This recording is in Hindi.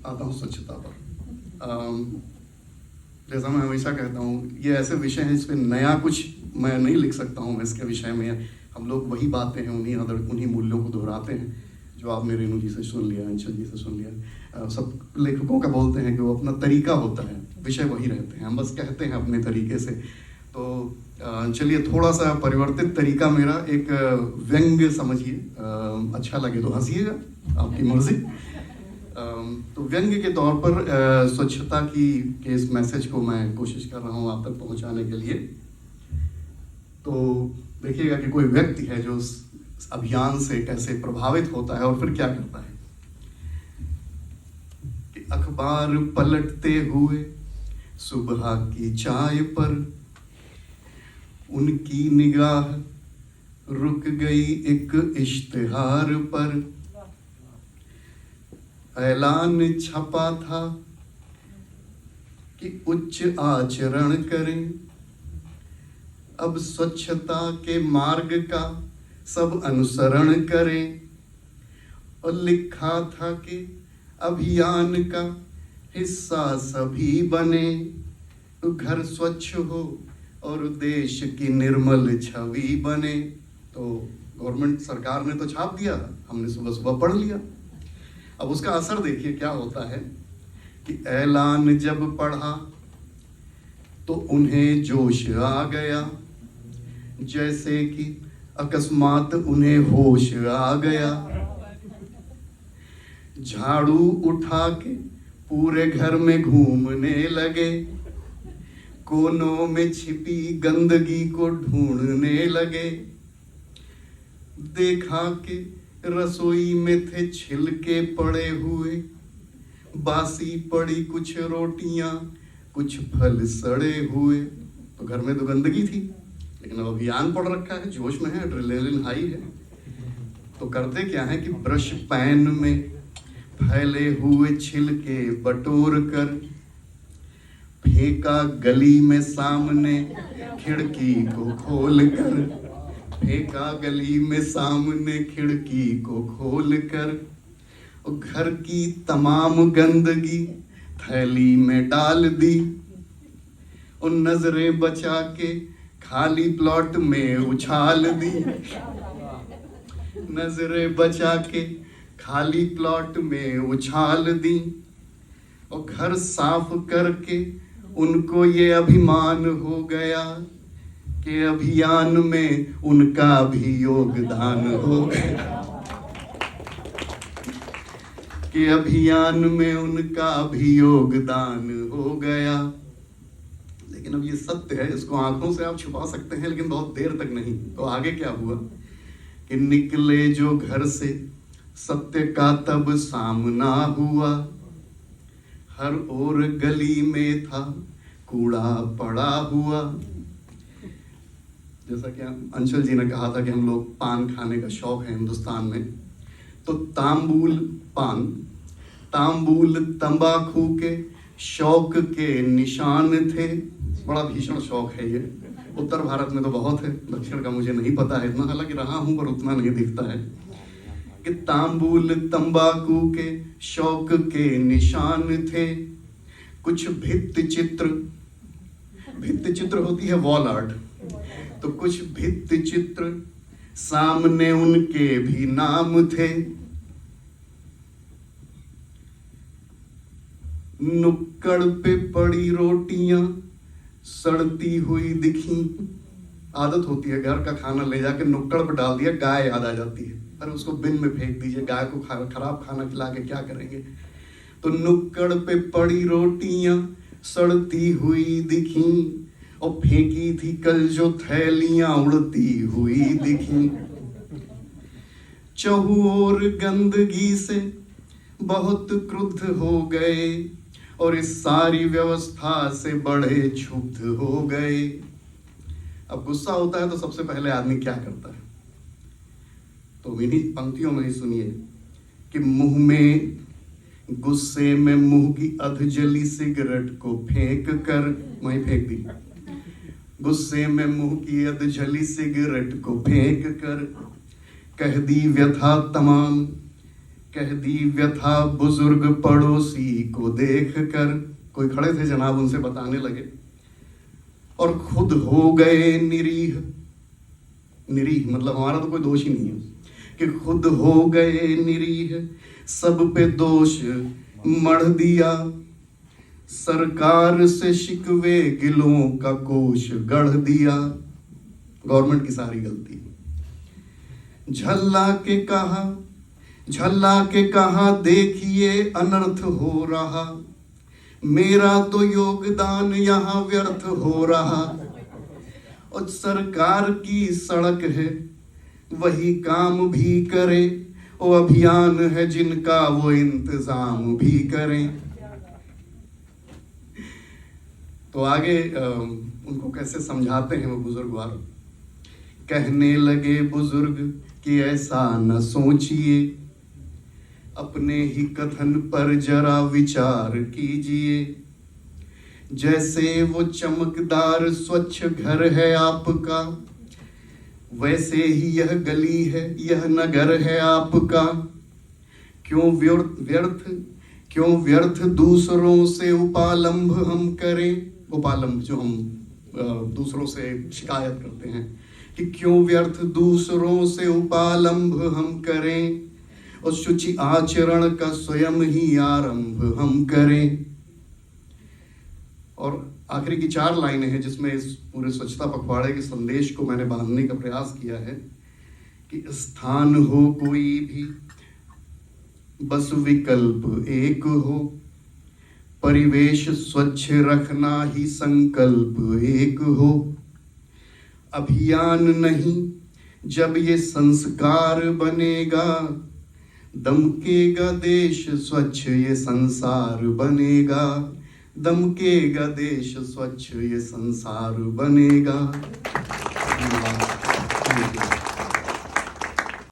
आता हूँ स्वच्छता पर। जैसा मैं हमेशा कहता हूँ, ये ऐसे विषय हैं जिस पे नया कुछ मैं नहीं लिख सकता हूँ। इसके विषय में हम लोग वही बातें हैं, उन्हीं मूल्यों को दोहराते हैं जो आपने रेणु जी से सुन लिया, अंशल जी से सुन लिया। सब लेखकों का बोलते हैं कि वो अपना तरीका होता है, विषय वही रहते हैं, हम बस कहते हैं अपने तरीके से। तो चलिए थोड़ा सा परिवर्तित तरीका मेरा, एक व्यंग्य समझिए, अच्छा लगे तो हंसिएगा, आपकी मर्जी। तो व्यंग्य के तौर पर स्वच्छता के इस मैसेज को मैं कोशिश कर रहा हूँ आप तक पहुँचाने के लिए। तो देखिएगा कि कोई व्यक्ति है जो इस अभियान से कैसे प्रभावित होता है और फिर क्या करता है। कि अखबार पलटते हुए सुबह की चाय पर उनकी निगाह रुक गई एक इश्तिहार पर। ऐलान छपा था कि उच्च आचरण करें, अब स्वच्छता के मार्ग का सब अनुसरण करें। और लिखा था कि अभियान का हिस्सा सभी बने, तो घर स्वच्छ हो और देश की निर्मल छवि बने। तो गवर्नमेंट सरकार ने तो छाप दिया, हमने सुबह सुबह पढ़ लिया। अब उसका असर देखिए क्या होता है कि ऐलान जब पढ़ा तो उन्हें जोश आ गया, जैसे कि अकस्मात उन्हें होश आ गया। झाड़ू उठा के पूरे घर में घूमने लगे, कोनों में छिपी गंदगी को ढूंढने लगे। देखा कि रसोई में थे छिलके पड़े हुए, बासी पड़ी कुछ रोटियां, कुछ फल सड़े हुए। तो घर में तो गंदगी थी, लेकिन अब अभियान पड़ रखा है, जोश में है, एड्रेनलिन हाई है। तो करते क्या है कि ब्रश पैन में फैले हुए छिलके बटोर कर फेंका गली में सामने खिड़की को खोल कर। फेंका गली में सामने खिड़की को खोल कर। और घर की तमाम गंदगी थैली में डाल दी, और नजरें बचा के खाली प्लॉट में उछाल दी। नजरें बचा के खाली प्लॉट में उछाल दी। और घर साफ करके उनको ये अभिमान हो गया कि अभियान में उनका भी योगदान हो गया, कि अभियान में उनका भी योगदान हो गया। लेकिन अब ये सत्य है, इसको आंखों से आप छुपा सकते हैं लेकिन बहुत देर तक नहीं। तो आगे क्या हुआ कि निकले जो घर से सत्य का तब सामना हुआ। हर ओर गली में था कूड़ा पड़ा हुआ। जैसा कि अंशल जी ने कहा था कि हम लोग पान खाने का शौक है हिंदुस्तान में, तो तांबूल पान, तांबूल तंबाकू के शौक के निशान थे। बड़ा भीषण शौक है ये, उत्तर भारत में तो बहुत है, दक्षिण का मुझे नहीं पता है इतना, हालांकि रहा हूं पर उतना नहीं दिखता है। कि तांबूल तंबाकू के शौक के निशान थे। कुछ भित्ति चित्र होती है वॉल आर्ट, तो कुछ भित्ति चित्र सामने उनके भी नाम थे। नुक्कड़ पे पड़ी रोटियां सड़ती हुई दिखी। आदत होती है घर का खाना ले जाके नुक्कड़ पे डाल दिया, गाय याद आ जाती है, अरे उसको बिन में फेंक दीजिए, गाय को खराब खाना खिला के क्या करेंगे। तो नुक्कड़ पे पड़ी रोटियां सड़ती हुई दिखी, और फेंकी थी कल जो थैलियां उड़ती हुई दिखी। चहुओर गंदगी से बहुत क्रुद्ध हो गए, और इस सारी व्यवस्था से बड़े क्षुब्ध हो गए। अब गुस्सा होता है तो सबसे पहले आदमी क्या करता है, तो इन्हीं पंक्तियों में ही सुनिए कि मुंह में गुस्से में मुंह की अधजली सिगरेट को फेंक कर, वहीं फेंक दी। गुस्से में मुंह की अधजली सिगरेट को फेंक कर कह दी व्यथा तमाम कह दी व्यथा बुजुर्ग पड़ोसी को देख कर। कोई खड़े थे जनाब, उनसे बताने लगे, और खुद हो गए निरीह। निरीह मतलब हमारा तो कोई दोष ही नहीं है, कि खुद हो गए निरीह, सब पे दोष मढ़ दिया। सरकार से शिकवे गिलों का कोश गढ़ दिया। गवर्नमेंट की सारी गलती। झल्ला के कहा देखिए अनर्थ हो रहा, मेरा तो योगदान यहाँ व्यर्थ हो रहा। और सरकार की सड़क है वही काम भी करे, वो अभियान है जिनका वो इंतजाम भी करें। तो आगे उनको कैसे समझाते हैं वो बुजुर्गवार। कहने लगे बुजुर्ग कि ऐसा न सोचिए, अपने ही कथन पर जरा विचार कीजिए। जैसे वो चमकदार स्वच्छ घर है आपका, वैसे ही यह गली है, यह नगर है आपका। क्यों व्यर्थ दूसरों से उपालंभ हम करें। उपालंभ जो हम दूसरों से शिकायत करते हैं, कि क्यों व्यर्थ दूसरों से उपालंभ हम करें, और शुचि आचरण का स्वयं ही आरंभ हम करें। और आखिरी की 4 लाइनें हैं जिसमें इस पूरे स्वच्छता पखवाड़े के संदेश को मैंने बांधने का प्रयास किया है, कि स्थान हो कोई भी, बस विकल्प एक हो। परिवेश स्वच्छ रखना ही संकल्प एक हो। अभियान नहीं जब ये संस्कार बनेगा, दमकेगा देश स्वच्छ ये संसार बनेगा। दमकेगा देश स्वच्छ ये संसार बनेगा।